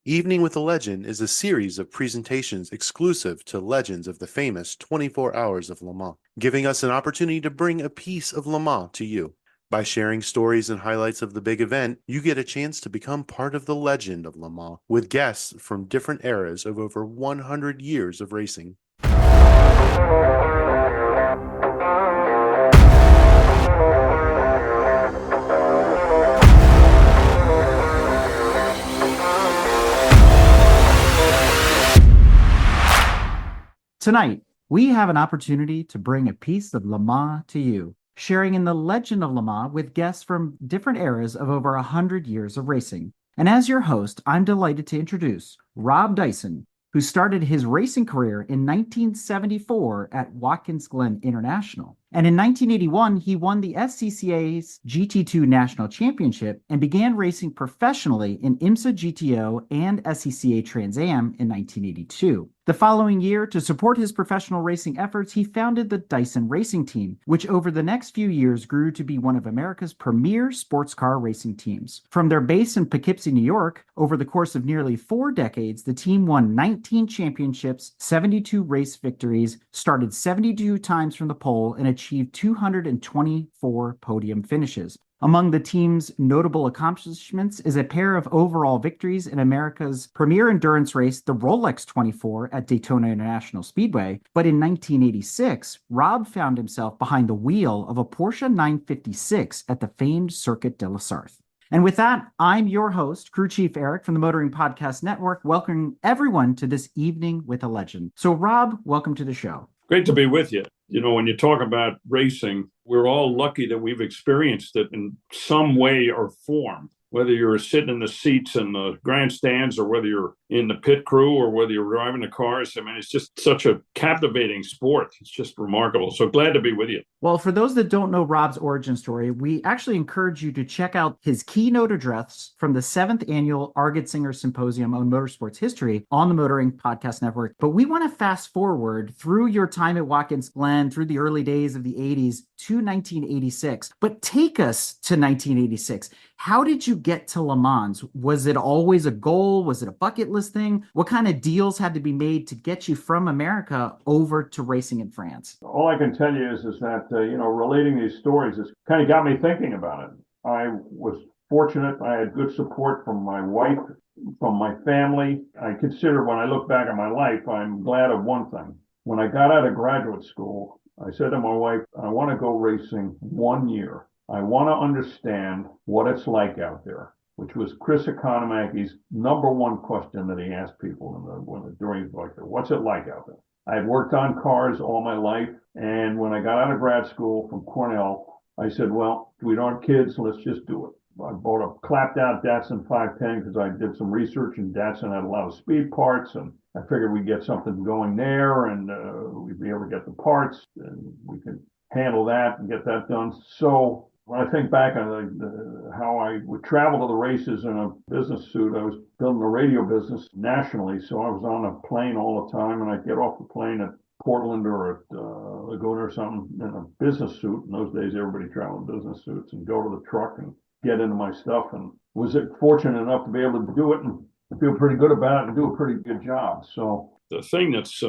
Evening with a Legend is a series of presentations exclusive to legends of the famous 24 Hours of Le Mans, giving us an opportunity to bring a piece of Le Mans to you. By sharing stories and highlights of the big event, you get a chance to become part of the legend of Le Mans with guests from different eras of over 100 years of racing. Tonight, we have an opportunity to bring a piece of Le Mans to you, sharing in the legend of Le Mans with guests from different eras of over 100 years of racing. And as your host, I'm delighted to introduce Rob Dyson, who started his racing career in 1974 at Watkins Glen International. And in 1981, he won the SCCA's GT2 National Championship and began racing professionally in IMSA GTO and SCCA Trans Am in 1982. The following year, to support his professional racing efforts, he founded the Dyson Racing Team, which over the next few years grew to be one of America's premier sports car racing teams. From their base in Poughkeepsie, New York, over the course of nearly 4 decades, the team won 19 championships, 72 race victories, started 72 times from the pole, and achieved 224 podium finishes. Among the team's notable accomplishments is a pair of overall victories in America's premier endurance race, the Rolex 24 at Daytona International Speedway. But in 1986, Rob found himself behind the wheel of a Porsche 956 at the famed Circuit de la Sarthe. And with that, I'm your host, Crew Chief Eric from the Motoring Podcast Network, welcoming everyone to this Evening with a Legend. So Rob, welcome to the show. Great to be with you. You know, when you talk about racing, we're all lucky that we've experienced it in some way or form, whether you're sitting in the seats in the grandstands or whether you're in the pit crew or whether you're driving the cars. I mean, it's just such a captivating sport. It's just remarkable. So glad to be with you. Well, for those that don't know Rob's origin story, we actually encourage you to check out his keynote address from the 7th Annual Argetsinger Symposium on Motorsports History on the Motoring Podcast Network. But we want to fast forward through your time at Watkins Glen, through the early days of the 80s to 1986. But take us to 1986. How did you get to Le Mans? Was it always a goal? Was it a bucket list thing? What kind of deals had to be made to get you from America over to racing in France? All I can tell you is that, relating these stories, it's kind of got me thinking about it. I was fortunate. I had good support from my wife, from my family. I consider when I look back at my life, I'm glad of one thing. When I got out of graduate school, I said to my wife, I want to go racing 1 year. I want to understand what it's like out there, which was Chris Economaki's number one question that he asked people during his lecture. What's it like out there? I had worked on cars all my life, and when I got out of grad school from Cornell, I said, well, we don't have kids, so let's just do it. I bought a clapped-out Datsun 510 because I did some research, and Datsun had a lot of speed parts, and I figured we'd get something going there, and we'd be able to get the parts, and we could handle that and get that done. So when I think back on how I would travel to the races in a business suit, I was building a radio business nationally, so I was on a plane all the time, and I'd get off the plane at Portland or at Laguna or something in a business suit. In those days, everybody traveled in business suits, and go to the truck and get into my stuff, and was fortunate enough to be able to do it and feel pretty good about it and do a pretty good job. So the thing that's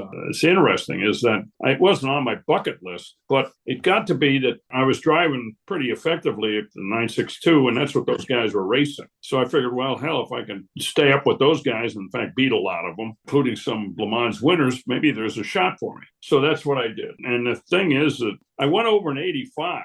interesting is that it wasn't on my bucket list, but it got to be that I was driving pretty effectively at the 962, and that's what those guys were racing. So I figured, well, hell, if I can stay up with those guys, in fact, beat a lot of them, including some Le Mans winners, maybe there's a shot for me. So that's what I did. And the thing is that I went over in 85,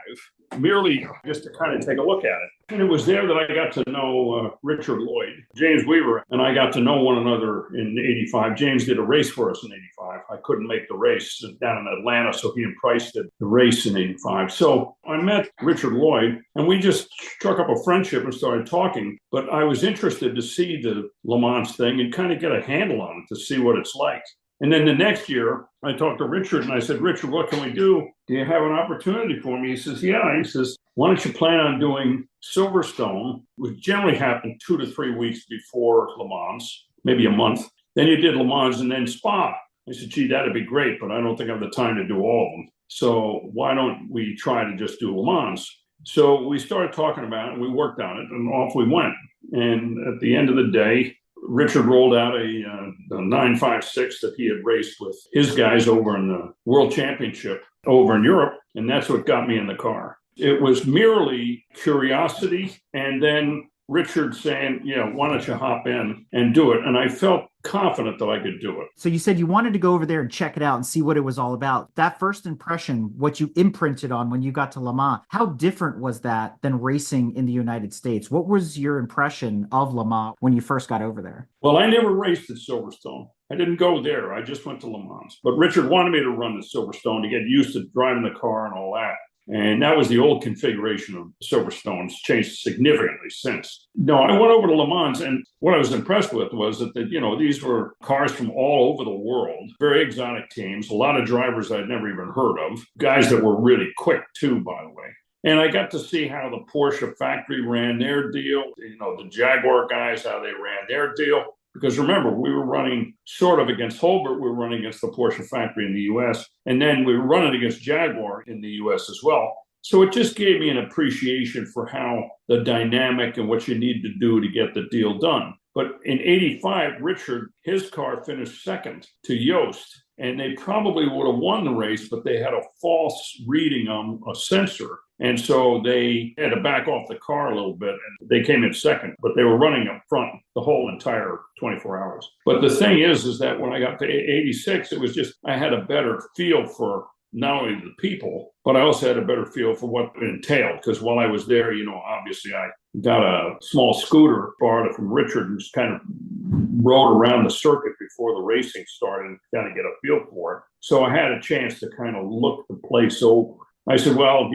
merely just to kind of take a look at it. And it was there that I got to know Richard Lloyd, James Weaver, and I got to know one another in 85. James did a race for us in 85. I couldn't make the race down in Atlanta, so he and Price did the race in 85. So I met Richard Lloyd, and we just struck up a friendship and started talking. But I was interested to see the Le Mans thing and kind of get a handle on it to see what it's like. And then the next year, I talked to Richard, and I said, Richard, what can we do? Do you have an opportunity for me? He says, yeah. He says, why don't you plan on doing Silverstone, which generally happened 2 to 3 weeks before Le Mans, maybe a month. Then you did Le Mans and then Spa. I said, gee, that'd be great, but I don't think I have the time to do all of them. So why don't we try to just do Le Mans? So we started talking about it, and we worked on it, and off we went. And at the end of the day, Richard rolled out a 956 that he had raced with his guys over in the World Championship over in Europe, and that's what got me in the car. It was merely curiosity, and then Richard saying, why don't you hop in and do it? And I felt confident that I could do it. So you said you wanted to go over there and check it out and see what it was all about. That first impression, what you imprinted on when you got to Le Mans, how different was that than racing in the United States? What was your impression of Le Mans when you first got over there? Well, I never raced at Silverstone. I didn't go there. I just went to Le Mans. But Richard wanted me to run at Silverstone to get used to driving the car and all that. And that was the old configuration of Silverstone. It's changed significantly since. No, I went over to Le Mans, and what I was impressed with was that, these were cars from all over the world, very exotic teams, a lot of drivers I'd never even heard of, guys that were really quick too, by the way. And I got to see how the Porsche factory ran their deal, the Jaguar guys, how they ran their deal. Because remember, we were running sort of against Holbert, we were running against the Porsche factory in the US, and then we were running against Jaguar in the US as well. So it just gave me an appreciation for how the dynamic and what you need to do to get the deal done. But in 85, Richard, his car finished second to Yost, and they probably would have won the race, but they had a false reading on a sensor. And so they had to back off the car a little bit, and they came in second, but they were running up front the whole entire 24 hours. But the thing is that when I got to 86, it was just, I had a better feel for not only the people, but I also had a better feel for what it entailed. Because while I was there, obviously I got a small scooter, borrowed it from Richard, and just kind of rode around the circuit before the racing started and kind of get a feel for it. So I had a chance to kind of look the place over. I said, well,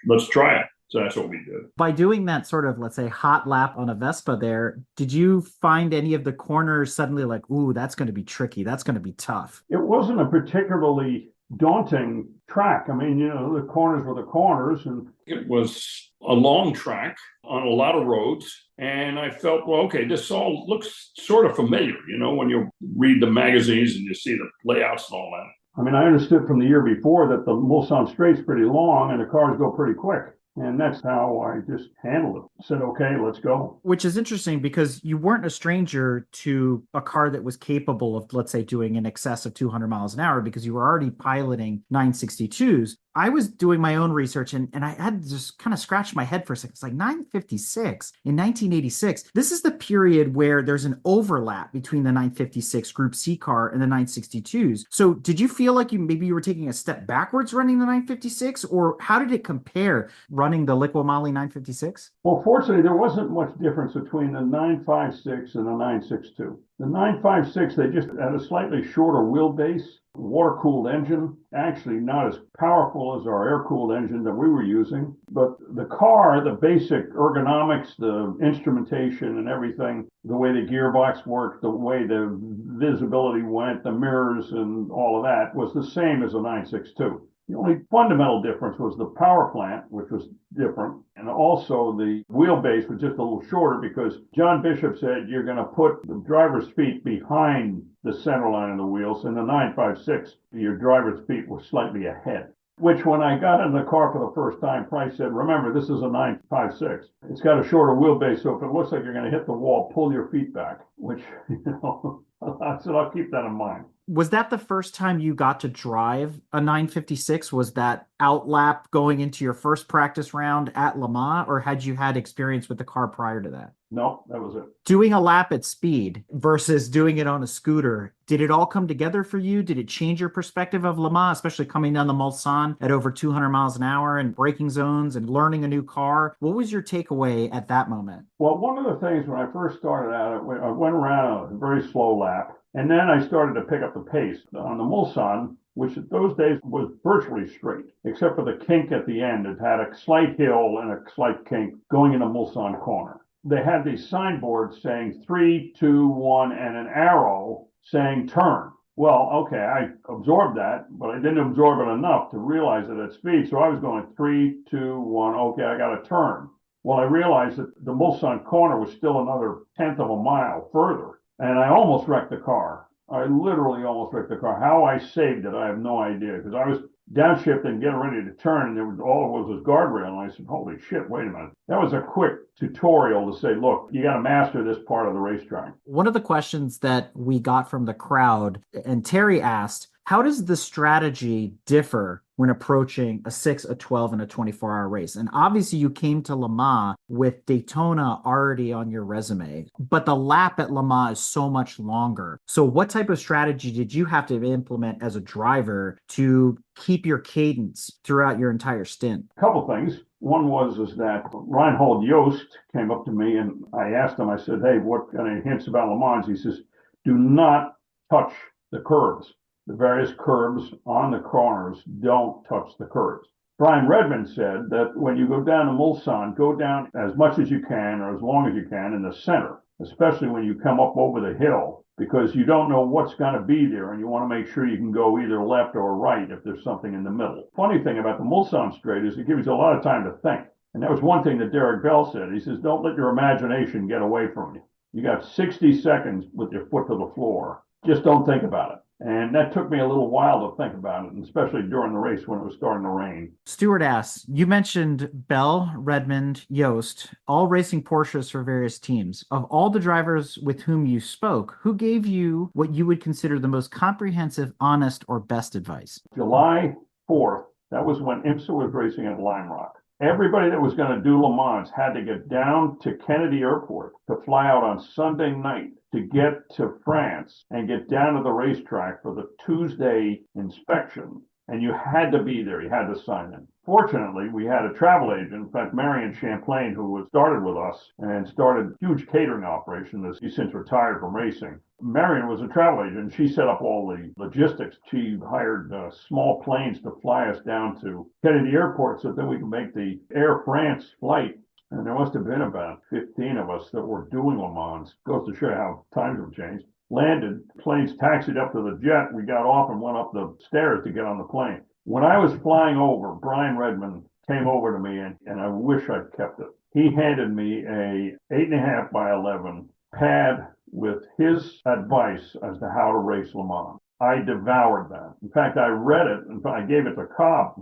let's try it. So that's what we did. By doing that sort of, let's say, hot lap on a Vespa there, did you find any of the corners suddenly like, ooh, that's going to be tricky, that's going to be tough? It wasn't a particularly daunting track. I mean, the corners were the corners, and it was a long track on a lot of roads. And I felt, well, okay, this all looks sort of familiar, when you read the magazines and you see the layouts and all that. I mean, I understood from the year before that the Mulsanne Straight's pretty long and the cars go pretty quick. And that's how I just handled it. Said, okay, let's go. Which is interesting because you weren't a stranger to a car that was capable of, let's say, doing in excess of 200 miles an hour because you were already piloting 962s. I was doing my own research and I had to just kind of scratch my head for a second. It's like 956 in 1986. This is the period where there's an overlap between the 956 Group C car and the 962s. So did you feel like maybe you were taking a step backwards running the 956, or how did it compare running the Liqui-Moly 956? Well, fortunately, there wasn't much difference between the 956 and the 962. The 956, they just had a slightly shorter wheelbase, water-cooled engine, actually not as powerful as our air-cooled engine that we were using. But the car, the basic ergonomics, the instrumentation and everything, the way the gearbox worked, the way the visibility went, the mirrors and all of that was the same as a 962. The only fundamental difference was the power plant, which was different, and also the wheelbase was just a little shorter because John Bishop said you're going to put the driver's feet behind the center line of the wheels. In the 956, your driver's feet were slightly ahead, which when I got in the car for the first time, Price said, remember, this is a 956. It's got a shorter wheelbase, so if it looks like you're going to hit the wall, pull your feet back, which, I said, I'll keep that in mind. Was that the first time you got to drive a 956? Was that outlap going into your first practice round at Le Mans, or had you had experience with the car prior to that? No, that was it. Doing a lap at speed versus doing it on a scooter, did it all come together for you? Did it change your perspective of Le Mans, especially coming down the Mulsanne at over 200 miles an hour and braking zones and learning a new car? What was your takeaway at that moment? Well, one of the things when I first started out, I went around a very slow lap. And then I started to pick up the pace on the Mulsanne, which at those days was virtually straight, except for the kink at the end. It had a slight hill and a slight kink going into Mulsanne corner. They had these signboards saying 3, 2, 1, and an arrow saying turn. Well, okay, I absorbed that, but I didn't absorb it enough to realize it at speed. So I was going 3, 2, 1, okay, I got to turn. Well, I realized that the Mulsanne corner was still another tenth of a mile further. And I almost wrecked the car. I literally almost wrecked the car. How I saved it, I have no idea, because I was downshifting, getting ready to turn, and there was all it was guardrail. And I said, "Holy shit! Wait a minute." That was a quick tutorial to say, "Look, you got to master this part of the racetrack." One of the questions that we got from the crowd, and Terry asked, how does the strategy differ when approaching a 6, a 12, and a 24-hour race? And obviously, you came to Le Mans with Daytona already on your resume, but the lap at Le Mans is so much longer. So, what type of strategy did you have to implement as a driver to keep your cadence throughout your entire stint? A couple things. One is that Reinhold Yost came up to me and I asked him, I said, "Hey, what any hints about Le Mans?" He says, "Do not touch the curves. The various curves on the corners, don't touch the curves." Brian Redmond said that when you go down to Mulsanne, go down as much as you can or as long as you can in the center, especially when you come up over the hill, because you don't know what's going to be there and you want to make sure you can go either left or right if there's something in the middle. Funny thing about the Mulsanne straight is it gives you a lot of time to think. And that was one thing that Derek Bell said. He says, "Don't let your imagination get away from you. You got 60 seconds with your foot to the floor. Just don't think about it." And that took me a little while to think about it, and especially during the race when it was starting to rain. Stuart asks, you mentioned Bell, Redmond, Yost, all racing Porsches for various teams. Of all the drivers with whom you spoke, who gave you what you would consider the most comprehensive, honest, or best advice? July 4th, that was when IMSA was racing at Lime Rock. Everybody that was going to do Le Mans had to get down to Kennedy Airport to fly out on Sunday night to get to France and get down to the racetrack for the Tuesday inspection. And you had to be there. You had to sign in. Fortunately, we had a travel agent, in fact, Marion Champlain, who started with us and started a huge catering operation that he's since retired from racing. Marion was a travel agent. She set up all the logistics. She hired small planes to fly us down to Kennedy Airport so that we could make the Air France flight. And there must have been about 15 of us that were doing Le Mans. Goes to show you how times have changed. Landed, planes taxied up to the jet. We got off and went up the stairs to get on the plane. When I was flying over, Brian Redmond came over to me, and I wish I'd kept it. He handed me a 8.5 by 11 pad with his advice as to how to race Le Mans. I devoured that. In fact, I read it, and I gave it to Cobb.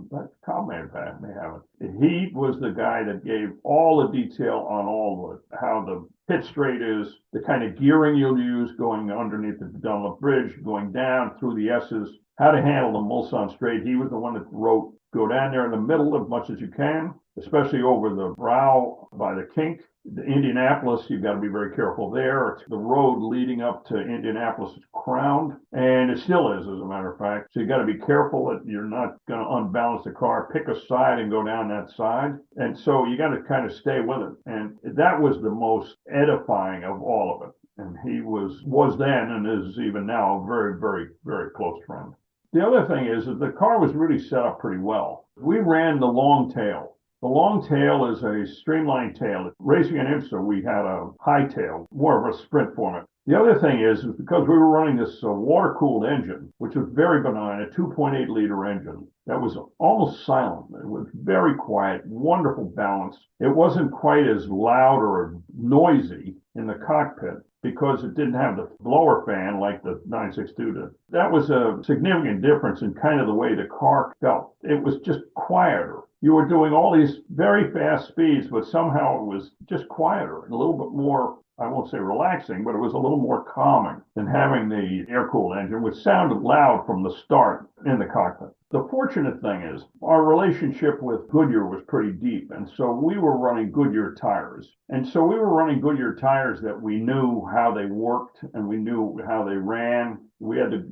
Cobb may have it. He was the guy that gave all the detail on all the how the pit straight is, the kind of gearing you'll use going underneath the Dunlop Bridge, going down through the S's, how to handle the Mulsanne straight. He was the one that wrote, go down there in the middle as much as you can, especially over the brow by the kink. The Indianapolis, you've got to be very careful there. It's the road leading up to Indianapolis is crowned, and it still is, as a matter of fact. So you got to be careful that you're not going to unbalance the car, pick a side and go down that side. And so you got to kind of stay with it. And that was the most edifying of all of it. And he was then and is even now a very, very, very close friend. The other thing is that the car was really set up pretty well. We ran the long tail. The long tail is a streamlined tail. Racing in IMSA, we had a high tail, more of a sprint format. The other thing is because we were running this water-cooled engine, which was very benign, a 2.8 liter engine that was almost silent. It was very quiet, wonderful balance. It wasn't quite as loud or noisy in the cockpit because it didn't have the blower fan like the 962 did. That was a significant difference in kind of the way the car felt. It was just quieter. You were doing all these very fast speeds, but somehow it was just quieter and a little bit more, I won't say relaxing, but it was a little more calming than having the air-cooled engine, which sounded loud from the start in the cockpit. The fortunate thing is our relationship with Goodyear was pretty deep, and so we were running Goodyear tires. And so we were running Goodyear tires that we knew how they worked and we knew how they ran. We had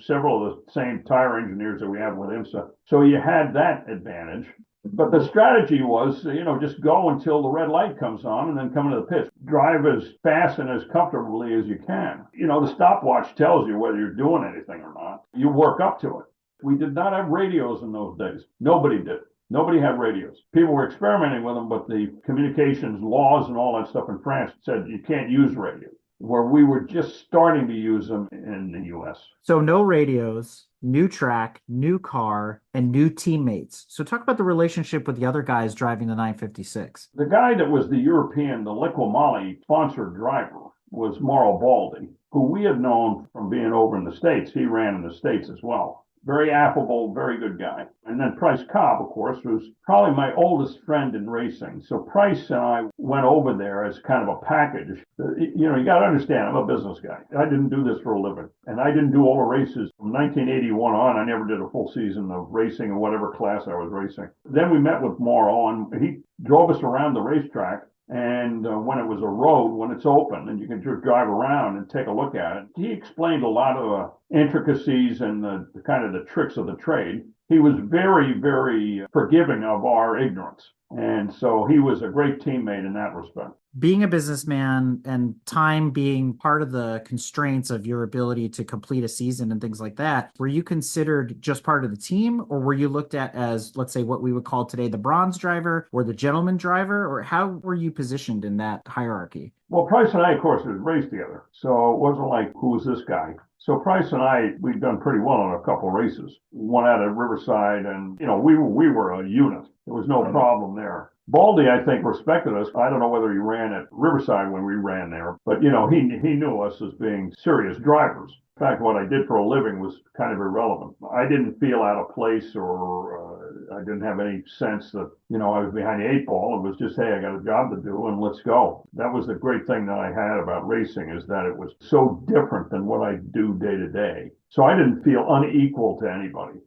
several of the same tire engineers that we have with IMSA. So you had that advantage. But the strategy was, just go until the red light comes on and then come into the pits. Drive as fast and as comfortably as you can. The stopwatch tells you whether you're doing anything or not. You work up to it. We did not have radios in those days. Nobody did. Nobody had radios. People were experimenting with them, but the communications laws and all that stuff in France said you can't use radios, where we were just starting to use them in the U.S. So no radios, new track, new car, and new teammates. So talk about the relationship with the other guys driving the 956. The guy that was the European, the Liqui Moly sponsored driver was Mauro Baldi. who we had known from being over in the States. He ran in the States as well. Very affable, very good guy. And then Price Cobb, of course, was probably my oldest friend in racing. So Price and I went over there as kind of a package. You got to understand, I'm a business guy. I didn't do this for a living. And I didn't do all the races from 1981 on. I never did a full season of racing in whatever class I was racing. Then we met with Morrow, and he drove us around the racetrack. And when it was a road, when it's open and you can just drive around and take a look at it, he explained a lot of the intricacies and the kind of the tricks of the trade. He was very, very forgiving of our ignorance. And so he was a great teammate in that respect. Being a businessman and time being part of the constraints of your ability to complete a season and things like that, were you considered just part of the team, or were you looked at as, let's say, what we would call today the bronze driver or the gentleman driver, or how were you positioned in that hierarchy? Well, Price and I, of course, had raced together. So it wasn't like, who's this guy? So Price and I, we'd done pretty well on a couple of races. One out at Riverside, and, we were a unit. There was no problem there. Baldy, I think, respected us. I don't know whether he ran at Riverside when we ran there, but, he knew us as being serious drivers. In fact, what I did for a living was kind of irrelevant. I didn't feel out of place, or I didn't have any sense that, I was behind the eight ball. It was just, hey, I got a job to do and let's go. That was the great thing that I had about racing, is that it was so different than what I do day to day. So I didn't feel unequal to anybody.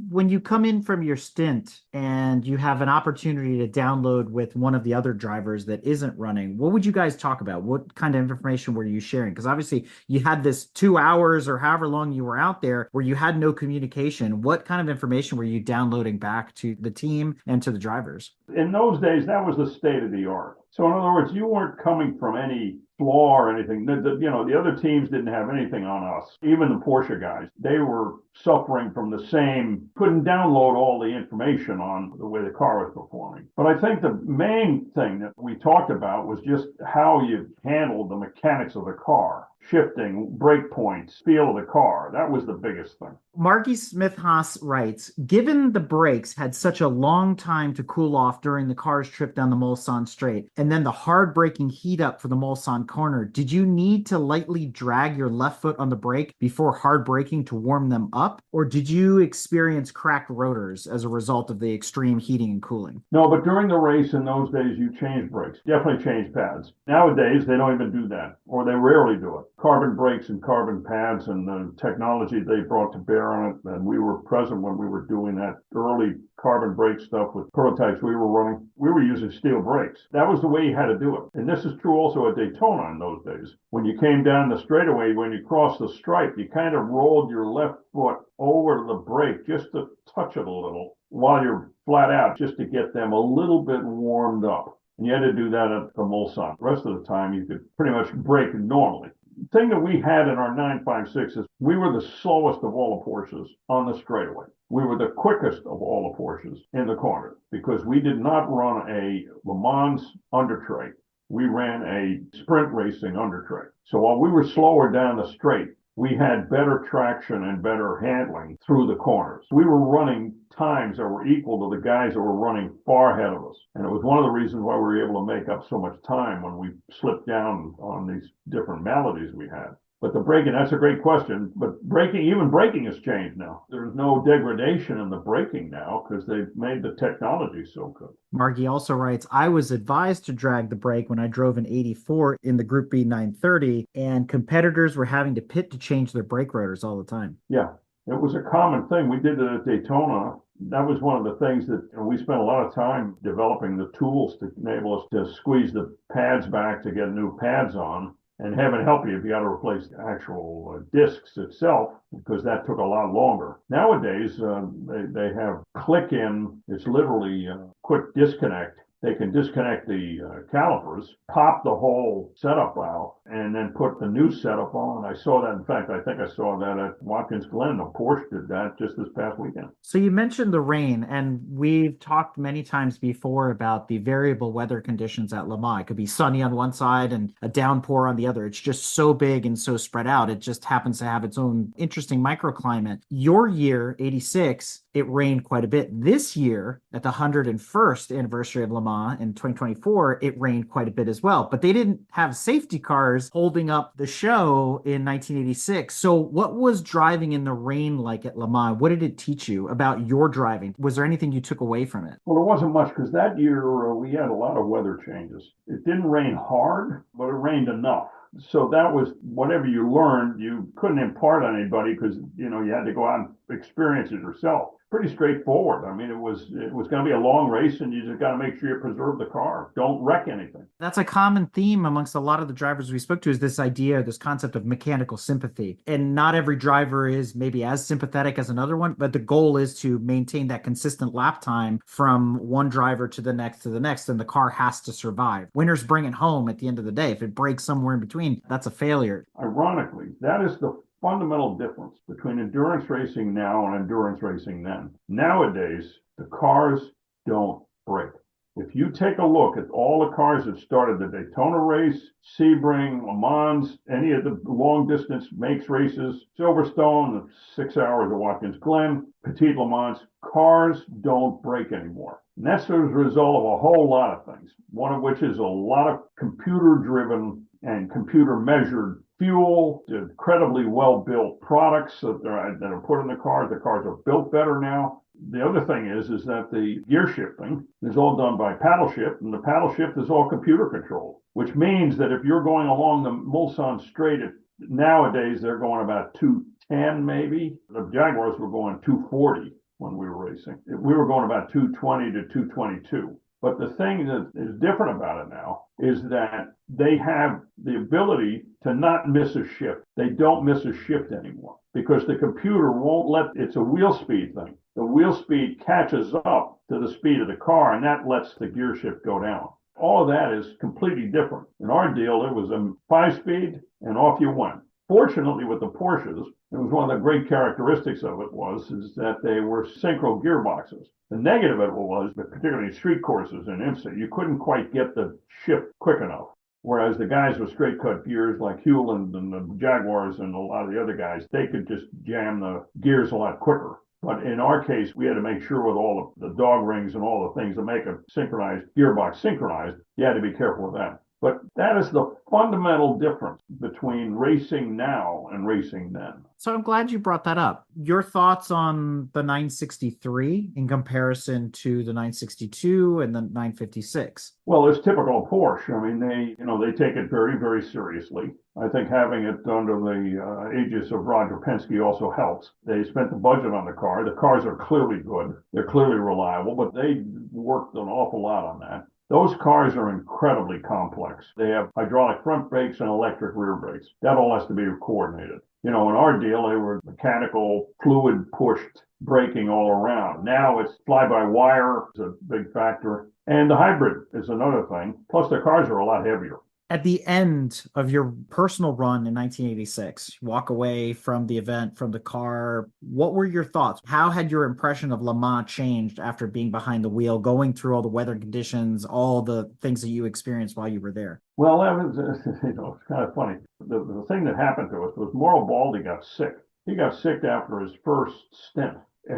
When you come in from your stint and you have an opportunity to download with one of the other drivers that isn't running, what would you guys talk about? What kind of information were you sharing? Because obviously you had this 2 hours or however long you were out there where you had no communication. What kind of information were you downloading back to the team and to the drivers? In those days, that was the state of the art. So in other words, you weren't coming from any flaw or anything. The other teams didn't have anything on us. Even the Porsche guys, they were suffering from the same, couldn't download all the information on the way the car was performing. But I think the main thing that we talked about was just how you handled the mechanics of the car. Shifting, brake points, feel of the car. That was the biggest thing. Margie Smith-Haas writes, given the brakes had such a long time to cool off during the car's trip down the Mulsanne Straight, and then the hard braking heat up for the Mulsanne corner, did you need to lightly drag your left foot on the brake before hard braking to warm them up? Or did you experience cracked rotors as a result of the extreme heating and cooling? No, but during the race in those days, you changed brakes. Definitely changed pads. Nowadays, they don't even do that, or they rarely do it. Carbon brakes and carbon pads and the technology they brought to bear on it. And we were present when we were doing that early carbon brake stuff with prototypes we were running. We were using steel brakes. That was the way you had to do it. And this is true also at Daytona in those days. When you came down the straightaway, when you crossed the stripe, you kind of rolled your left foot over the brake just to touch it a little while you're flat out, just to get them a little bit warmed up. And you had to do that at the Mulsanne. The rest of the time, you could pretty much brake normally. The thing that we had in our 956 is we were the slowest of all the Porsches on the straightaway. We were the quickest of all the Porsches in the corner because we did not run a Le Mans under tray. We ran a sprint racing under tray. So while we were slower down the straight, we had better traction and better handling through the corners. We were running times that were equal to the guys that were running far ahead of us. And it was one of the reasons why we were able to make up so much time when we slipped down on these different maladies we had. But the braking, that's a great question. But even braking has changed now. There's no degradation in the braking now because they've made the technology so good. Margie also writes, I was advised to drag the brake when I drove an 84 in the Group B 930, and competitors were having to pit to change their brake rotors all the time. Yeah, it was a common thing. We did it at Daytona. That was one of the things that we spent a lot of time developing the tools to enable us to squeeze the pads back to get new pads on. And heaven help you if you got to replace the actual discs itself, because that took a lot longer. Nowadays, they have click in. It's literally a quick disconnect. They can disconnect the calipers, pop the whole setup out, and then put the new setup on. I saw that. In fact, I think I saw that at Watkins Glen. The Porsche did that just this past weekend. So you mentioned the rain, and we've talked many times before about the variable weather conditions at Le Mans. It could be sunny on one side and a downpour on the other. It's just so big and so spread out. It just happens to have its own interesting microclimate. Your year, 86, it rained quite a bit. This year, at the 101st anniversary of Le Mans, Mans in 2024, it rained quite a bit as well. But they didn't have safety cars holding up the show in 1986. So what was driving in the rain like at Le Mans? What did it teach you about your driving? Was there anything you took away from it? Well, there wasn't much because that year we had a lot of weather changes. It didn't rain hard, but it rained enough. So that was whatever you learned, you couldn't impart on anybody because, you had to go out and experience it yourself. Pretty straightforward. I mean, it was going to be a long race and you just got to make sure you preserve the car. Don't wreck anything. That's a common theme amongst a lot of the drivers we spoke to, is this idea, this concept of mechanical sympathy. And not every driver is maybe as sympathetic as another one, but the goal is to maintain that consistent lap time from one driver to the next, and the car has to survive. Winners bring it home at the end of the day. If it breaks somewhere in between, that's a failure. Ironically, that is the fundamental difference between endurance racing now and endurance racing then. Nowadays, the cars don't break. If you take a look at all the cars that started the Daytona race, Sebring, Le Mans, any of the long distance makes races, Silverstone, the 6 hours of Watkins Glen, Petit Le Mans, cars don't break anymore. And that's as a result of a whole lot of things, one of which is a lot of computer driven and computer measured fuel, incredibly well-built products that are put in the cars. The cars are built better now. The other thing is that the gear shifting is all done by paddle shift, and the paddle shift is all computer controlled, which means that if you're going along the Mulsanne Straight, nowadays they're going about 210 maybe. The Jaguars were going 240 when we were racing. We were going about 220 to 222. But the thing that is different about it now is that they have the ability to not miss a shift. They don't miss a shift anymore because the computer won't it's a wheel speed thing. The wheel speed catches up to the speed of the car, and that lets the gear shift go down. All of that is completely different. In our deal, it was a 5-speed, and off you went. Fortunately, with the Porsches, it was one of the great characteristics of it is that they were synchro gearboxes. The negative of it was, particularly street courses in IMSA, you couldn't quite get the shift quick enough. Whereas the guys with straight cut gears like Hewland and the Jaguars and a lot of the other guys, they could just jam the gears a lot quicker. But in our case, we had to make sure with all the dog rings and all the things that make a synchronized gearbox synchronized, you had to be careful with that. But that is the fundamental difference between racing now and racing then. So I'm glad you brought that up. Your thoughts on the 963 in comparison to the 962 and the 956? Well, it's typical of Porsche. I mean, they take it very, very seriously. I think having it under the aegis of Roger Penske also helps. They spent the budget on the car. The cars are clearly good. They're clearly reliable, but they worked an awful lot on that. Those cars are incredibly complex. They have hydraulic front brakes and electric rear brakes. That all has to be coordinated. In our deal, they were mechanical, fluid pushed braking all around. Now it's fly-by-wire is a big factor. And the hybrid is another thing. Plus, the cars are a lot heavier. At the end of your personal run in 1986, walk away from the event, from the car, what were your thoughts? How had your impression of Le Mans changed after being behind the wheel, going through all the weather conditions, all the things that you experienced while you were there? Well, that was, it's kind of funny. The thing that happened to us was Mauro Baldi got sick. He got sick after his first stint.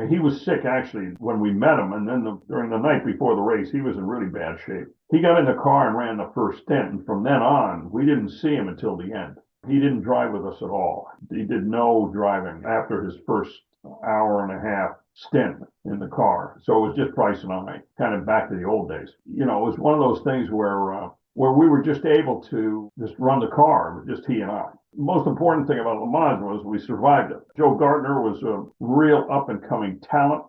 He was sick, actually, when we met him. And then during the night before the race, he was in really bad shape. He got in the car and ran the first stint. And from then on, we didn't see him until the end. He didn't drive with us at all. He did no driving after his first hour and a half stint in the car. So it was just Bryce and I, kind of back to the old days. It was one of those things where we were just able to just run the car, just he and I. The most important thing about Le Mans was we survived it. Joe Gardner was a real up-and-coming talent.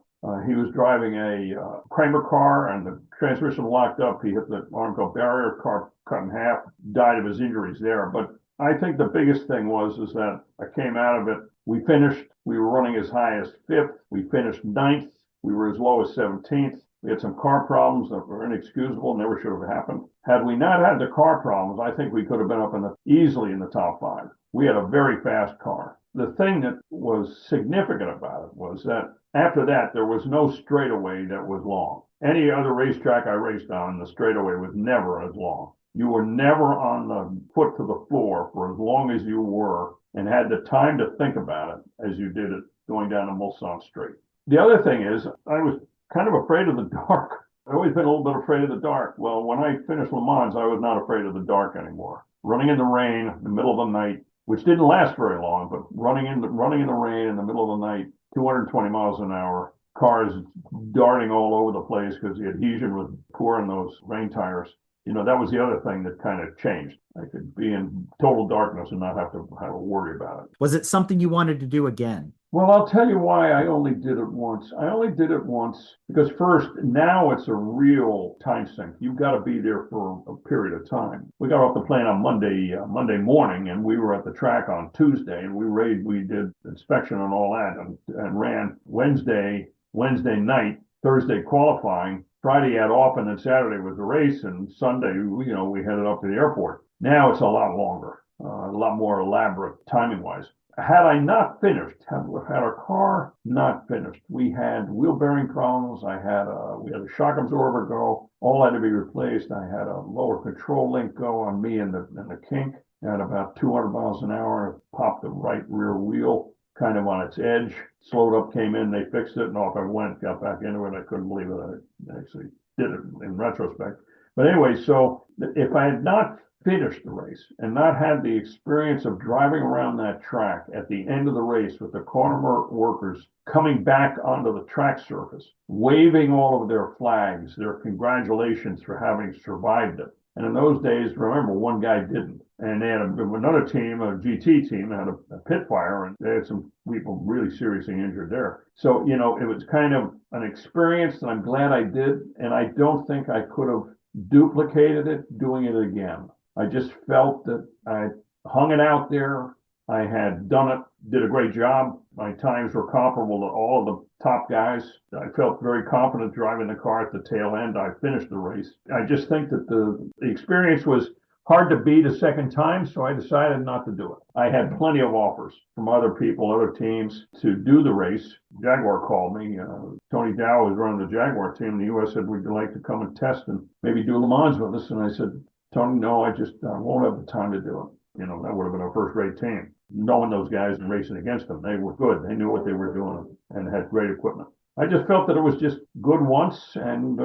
He was driving a Kramer car, and the transmission locked up. He hit the Armco barrier, car cut in half, died of his injuries there. But I think the biggest thing is that I came out of it. We finished. We were running as high as 5th. We finished 9th. We were as low as 17th. We had some car problems that were inexcusable, never should have happened. Had we not had the car problems, I think we could have been up easily in the top 5. We had a very fast car. The thing that was significant about it was that after that, there was no straightaway that was long. Any other racetrack I raced on, the straightaway was never as long. You were never on the foot to the floor for as long as you were and had the time to think about it as you did it going down the Mulsanne Straight. The other thing is, I was kind of afraid of the dark. I've always been a little bit afraid of the dark. Well, when I finished Le Mans, I was not afraid of the dark anymore. Running in the rain, in the middle of the night, which didn't last very long, but running in the rain in the middle of the night, 220 miles an hour, cars darting all over the place because the adhesion was poor in those rain tires. That was the other thing that kind of changed. I could be in total darkness and not have to worry about it. Was it something you wanted to do again? Well, I'll tell you why I only did it once. I only did it once because first, now it's a real time sink. You've got to be there for a period of time. We got off the plane on Monday morning, and we were at the track on Tuesday, and we did inspection and all that, and ran Wednesday night, Thursday qualifying. Friday had off, and then Saturday was the race, and Sunday, we headed up to the airport. Now it's a lot longer, a lot more elaborate timing-wise. Had I not finished, had our car not finished, we had wheel bearing problems. We had a shock absorber go, all had to be replaced. I had a lower control link go on me and the kink at about 200 miles an hour. Popped the right rear wheel kind of on its edge, slowed up, came in, they fixed it, and off I went, got back into it. I couldn't believe it. I actually did it in retrospect. But anyway, so if I had not finished the race and not had the experience of driving around that track at the end of the race with the corner workers coming back onto the track surface, waving all of their flags, their congratulations for having survived it. And in those days, remember, one guy didn't. And they had another team, a GT team, had a pit fire, and they had some people really seriously injured there. So, it was kind of an experience that I'm glad I did. And I don't think I could have duplicated it doing it again. I just felt that I hung it out there. I had done it, did a great job. My times were comparable to all of the top guys. I felt very confident driving the car at the tail end. I finished the race. I just think that the experience was hard to beat a second time, so I decided not to do it. I had plenty of offers from other people, other teams to do the race. Jaguar called me. Tony Dow was running the Jaguar team in the U.S., said, would you like to come and test and maybe do Le Mans with us? And I said, Tony, no, I just won't have the time to do it. That would have been a first-rate team. Knowing those guys and racing against them, they were good. They knew what they were doing and had great equipment. I just felt that it was just good once, and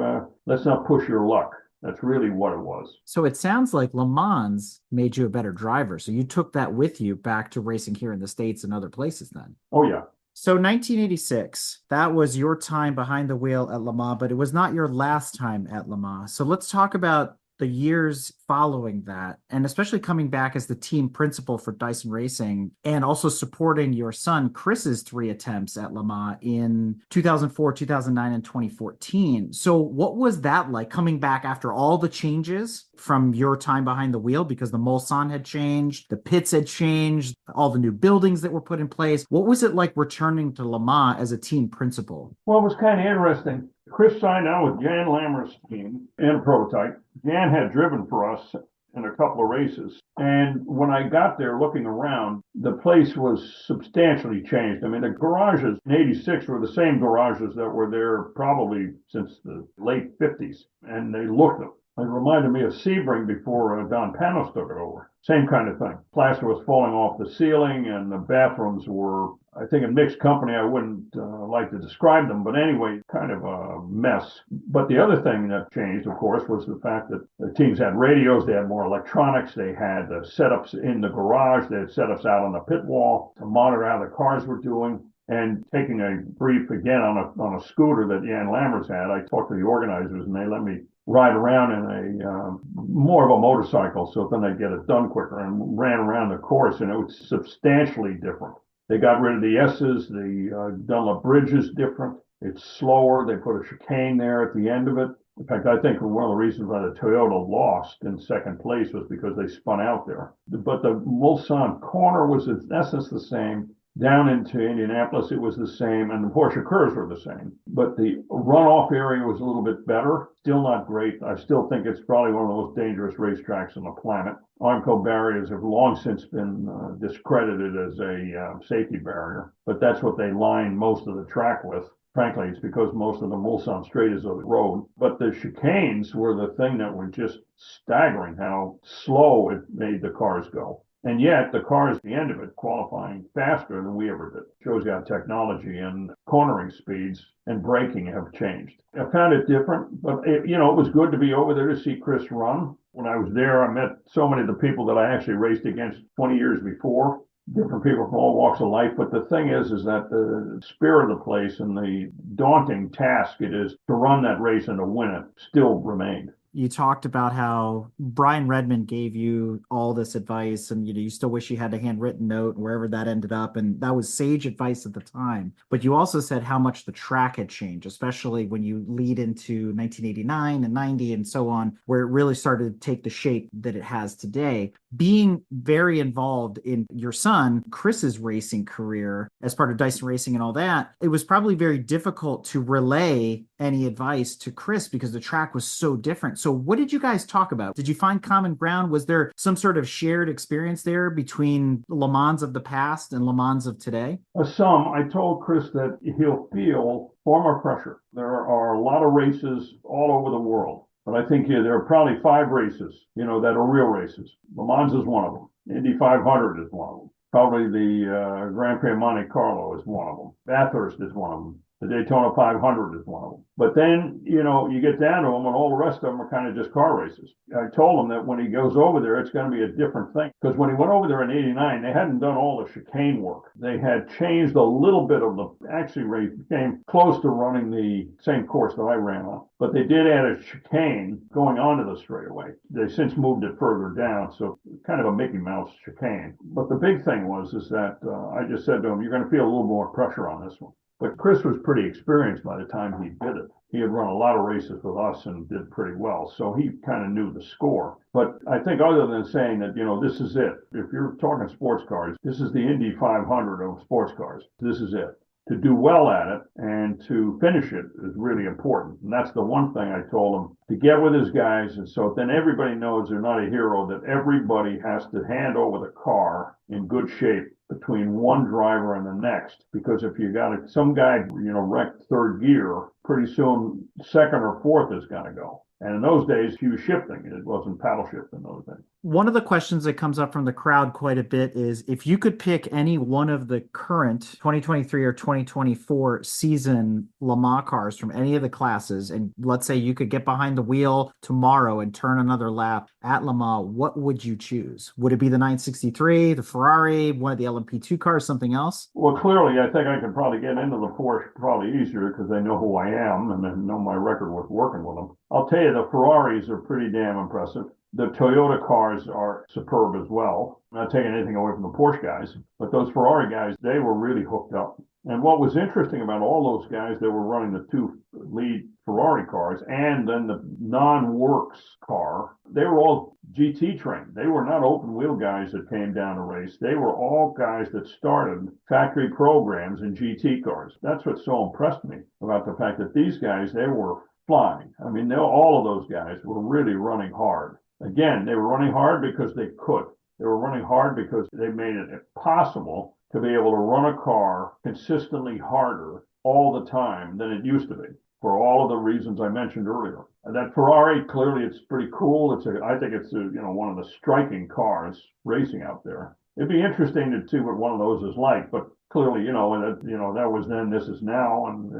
let's not push your luck. That's really what it was. So it sounds like Le Mans made you a better driver. So you took that with you back to racing here in the States and other places then. Oh, yeah. So 1986, that was your time behind the wheel at Le Mans, but it was not your last time at Le Mans. So let's talk about the years following that, and especially coming back as the team principal for Dyson Racing and also supporting your son Chris's 3 attempts at Le Mans in 2004, 2009, and 2014. So what was that like coming back after all the changes from your time behind the wheel? Because the Mulsanne had changed, the pits had changed, all the new buildings that were put in place. What was it like returning to Le Mans as a team principal? Well, it was kind of interesting. Chris signed on with Jan Lammer's team and a prototype. Jan had driven for us in a couple of races. And when I got there looking around, the place was substantially changed. I mean, the garages in 86 were the same garages that were there probably since the late 50s. And they looked them. It reminded me of Sebring before Don Panos took it over. Same kind of thing. Plaster was falling off the ceiling, and the bathrooms were, I think, in mixed company. I wouldn't like to describe them, but anyway, kind of a mess. But the other thing that changed, of course, was the fact that the teams had radios, they had more electronics, they had setups in the garage, they had setups out on the pit wall to monitor how the cars were doing. And taking a brief again on a scooter that Jan Lammers had, I talked to the organizers, and they let me ride around in a more of a motorcycle, so then they'd get it done quicker, and ran around the course, and it was substantially different. They got rid of the S's, the Dunlop Bridge is different. It's slower. They put a chicane there at the end of it. In fact, I think one of the reasons why the Toyota lost in second place was because they spun out there. But the Mulsanne corner was in essence the same. Down into Indianapolis, it was the same, and the Porsche curves were the same. But the runoff area was a little bit better. Still not great. I still think it's probably one of the most dangerous racetracks on the planet. Armco barriers have long since been discredited as a safety barrier, but that's what they line most of the track with. Frankly, it's because most of the Mulsanne straight is a road. But the chicanes were the thing that were just staggering how slow it made the cars go. And yet the cars at the end of it qualifying faster than we ever did. Shows you how technology and cornering speeds and braking have changed. I found it different, but it was good to be over there to see Chris run. When I was there, I met so many of the people that I actually raced against 20 years before, different people from all walks of life. But the thing is that the spirit of the place and the daunting task it is to run that race and to win it still remained. You talked about how Brian Redmond gave you all this advice, and you still wish you had a handwritten note wherever that ended up, and that was sage advice at the time. But you also said how much the track had changed, especially when you lead into 1989 and 90 and so on, where it really started to take the shape that it has today. Being very involved in your son Chris's racing career as part of Dyson Racing and all that, it was probably very difficult to relay any advice to Chris because the track was so different. So what did you guys talk about? Did you find common ground? Was there some sort of shared experience there between Le Mans of the past and Le Mans of today? Some. I told Chris that he'll feel far more pressure. There are a lot of races all over the world, but I think there are probably 5 races, that are real races. Le Mans is one of them. Indy 500 is one of them. Probably the Grand Prix of Monte Carlo is one of them. Bathurst is one of them. The Daytona 500 is one of them. But then, you get down to them and all the rest of them are kind of just car races. I told him that when he goes over there, it's going to be a different thing. Because when he went over there in 89, they hadn't done all the chicane work. They had changed a little bit of race came close to running the same course that I ran on. But they did add a chicane going onto the straightaway. They since moved it further down, so kind of a Mickey Mouse chicane. But the big thing is that I just said to him, you're going to feel a little more pressure on this one. But Chris was pretty experienced by the time he did it. He had run a lot of races with us and did pretty well, so he kind of knew the score. But I think other than saying that, this is it. If you're talking sports cars, this is the Indy 500 of sports cars. This is it. To do well at it and to finish it is really important. And that's the one thing I told him, to get with his guys. And so then everybody knows they're not a hero, that everybody has to hand over the car in good shape between one driver and the next. Because if you got some guy, wrecked third gear, pretty soon second or fourth is going to go. And in those days, he was shifting. It wasn't paddle shifting those days. One of the questions that comes up from the crowd quite a bit is if you could pick any one of the current 2023 or 2024 season Le Mans cars from any of the classes, and let's say you could get behind the wheel tomorrow and turn another lap at Le Mans, what would you choose? Would it be the 963, the Ferrari, one of the LMP2 cars, something else? Well, clearly, I think I could probably get into the Porsche probably easier because they know who I am and they know my record with working with them. I'll tell you, the Ferraris are pretty damn impressive. The Toyota cars are superb as well. I'm not taking anything away from the Porsche guys, but those Ferrari guys, they were really hooked up. And what was interesting about all those guys that were running the 2 lead Ferrari cars and then the non-works car, they were all GT trained. They were not open wheel guys that came down to race. They were all guys that started factory programs in GT cars. That's what so impressed me about the fact that these guys, they were flying. I mean, all of those guys were really running hard. Again, they were running hard because they could. They were running hard because they made it possible to be able to run a car consistently harder all the time than it used to be, for all of the reasons I mentioned earlier. And that Ferrari, clearly, it's pretty cool. I think it's one of the striking cars racing out there. It'd be interesting to see what one of those is like, but clearly, that was then, this is now, and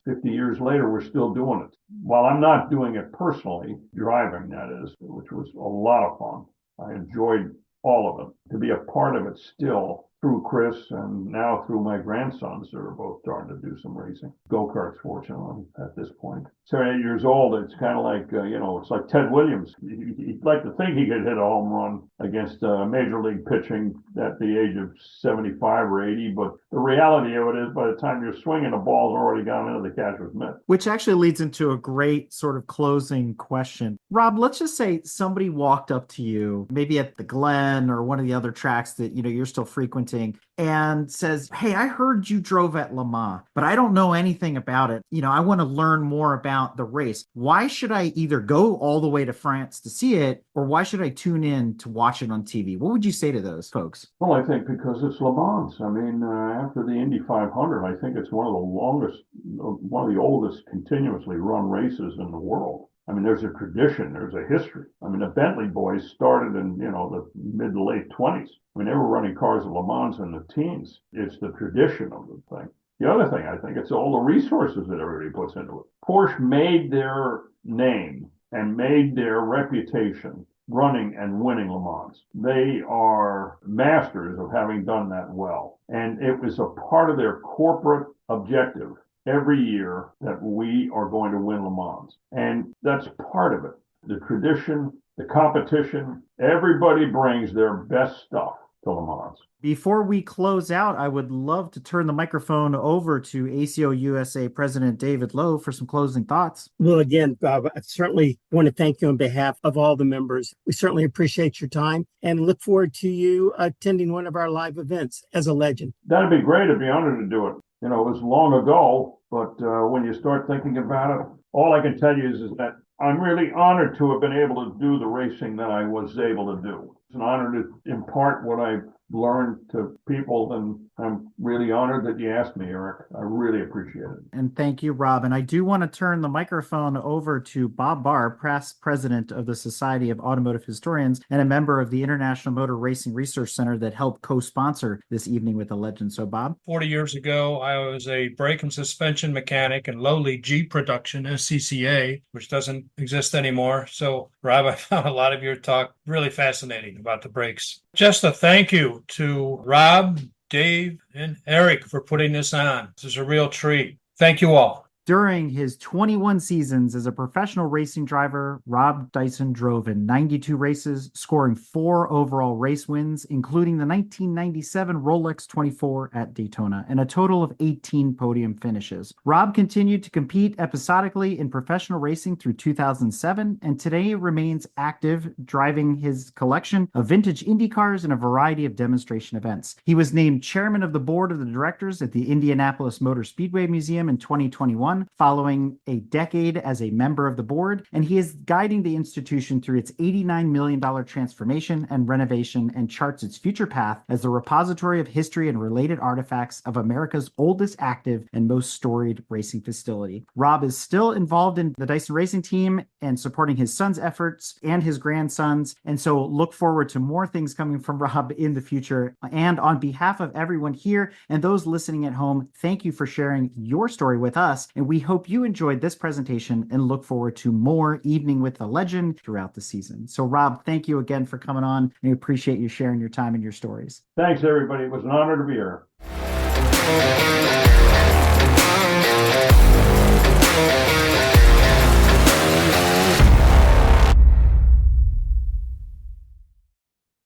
50 years later, we're still doing it. While I'm not doing it personally, driving that is, which was a lot of fun. I enjoyed all of it. To be a part of it still through Chris and now through my grandsons that are both starting to do some racing. Go-karts, fortunately, at this point. 7, 8 years old, it's kind of like, it's like Ted Williams. He'd like to think he could hit a home run against major league pitching at the age of 75 or 80, but the reality of it is by the time you're swinging, the ball's already gone into the catcher's mitt. Which actually leads into a great sort of closing question. Rob, let's just say somebody walked up to you, maybe at the Glen or one of the other tracks that, you're still frequenting, and says, hey, I heard you drove at Le Mans, but I don't know anything about it. I want to learn more about the race. Why should I either go all the way to France to see it, or why should I tune in to watch it on TV? What would you say to those folks? Well, I think because it's Le Mans. I mean, after the Indy 500, I think it's one of the oldest continuously run races in the world. I mean, there's a tradition, there's a history. I mean, the Bentley boys started in, the mid to late 20s. I mean, they were running cars at Le Mans in the teens. It's the tradition of the thing. The other thing, I think, it's all the resources that everybody puts into it. Porsche made their name and made their reputation running and winning Le Mans. They are masters of having done that well. And it was a part of their corporate objective every year that we are going to win Le Mans. And that's part of it. The tradition, the competition, everybody brings their best stuff to Le Mans. Before we close out, I would love to turn the microphone over to ACO USA President David Lowe for some closing thoughts. Well, again, Bob, I certainly want to thank you on behalf of all the members. We certainly appreciate your time and look forward to you attending one of our live events as a legend. That'd be great. I'd be honored to do it. It was long ago, but when you start thinking about it, all I can tell you is that I'm really honored to have been able to do the racing that I was able to do. It's an honor to impart what I've learned to people, and I'm really honored that you asked me, Eric. I really appreciate it. And thank you, Rob. And I do want to turn the microphone over to Bob Barr, past president of the Society of Automotive Historians and a member of the International Motor Racing Research Center that helped co-sponsor this evening with the legend. So, Bob? 40 years ago, I was a brake and suspension mechanic in lowly G production, SCCA, which doesn't exist anymore. So, Rob, I found a lot of your talk really fascinating about the brakes. Just a thank you to Rob, Dave, and Eric for putting this on. This is a real treat. Thank you all. During his 21 seasons as a professional racing driver, Rob Dyson drove in 92 races, scoring 4 overall race wins, including the 1997 Rolex 24 at Daytona, and a total of 18 podium finishes. Rob continued to compete episodically in professional racing through 2007, and today remains active, driving his collection of vintage Indy cars in a variety of demonstration events. He was named chairman of the board of the directors at the Indianapolis Motor Speedway Museum in 2021, following a decade as a member of the board, and he is guiding the institution through its $89 million transformation and renovation and charts its future path as the repository of history and related artifacts of America's oldest active and most storied racing facility. Rob is still involved in the Dyson Racing Team and supporting his son's efforts and his grandsons, and so look forward to more things coming from Rob in the future. And on behalf of everyone here and those listening at home, thank you for sharing your story with us. And we hope you enjoyed this presentation and look forward to more Evening with the Legend throughout the season. So, Rob, thank you again for coming on. And we appreciate you sharing your time and your stories. Thanks, everybody. It was an honor to be here.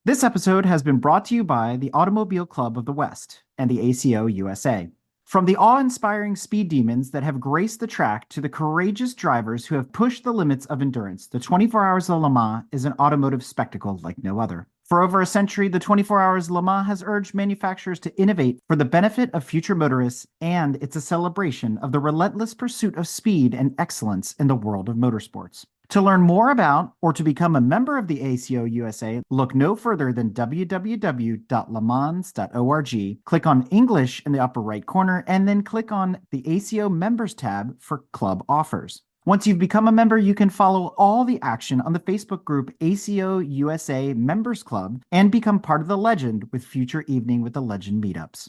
This episode has been brought to you by the Automobile Club of the West and the ACO USA. From the awe-inspiring speed demons that have graced the track to the courageous drivers who have pushed the limits of endurance, the 24 Hours of Le Mans is an automotive spectacle like no other. For over a century, the 24 Hours of Le Mans has urged manufacturers to innovate for the benefit of future motorists, and it's a celebration of the relentless pursuit of speed and excellence in the world of motorsports. To learn more about or to become a member of the ACO USA, look no further than www.lemans.org. Click on English in the upper right corner, and then click on the ACO Members tab for club offers. Once you've become a member, you can follow all the action on the Facebook group ACO USA Members Club and become part of the legend with future Evening with the Legend meetups.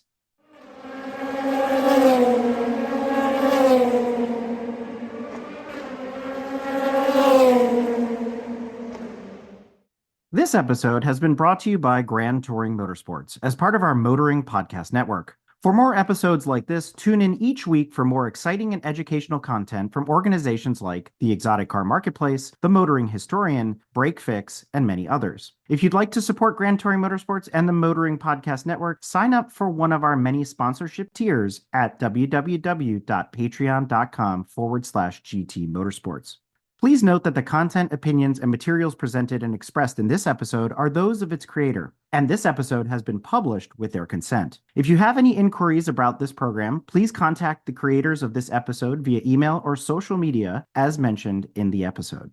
This episode has been brought to you by Grand Touring Motorsports as part of our Motoring Podcast Network. For more episodes like this, tune in each week for more exciting and educational content from organizations like the Exotic Car Marketplace, the Motoring Historian, Brake Fix, and many others. If you'd like to support Grand Touring Motorsports and the Motoring Podcast Network, sign up for one of our many sponsorship tiers at www.patreon.com/GT Motorsports. Please note that the content, opinions, and materials presented and expressed in this episode are those of its creator, and this episode has been published with their consent. If you have any inquiries about this program, please contact the creators of this episode via email or social media as mentioned in the episode.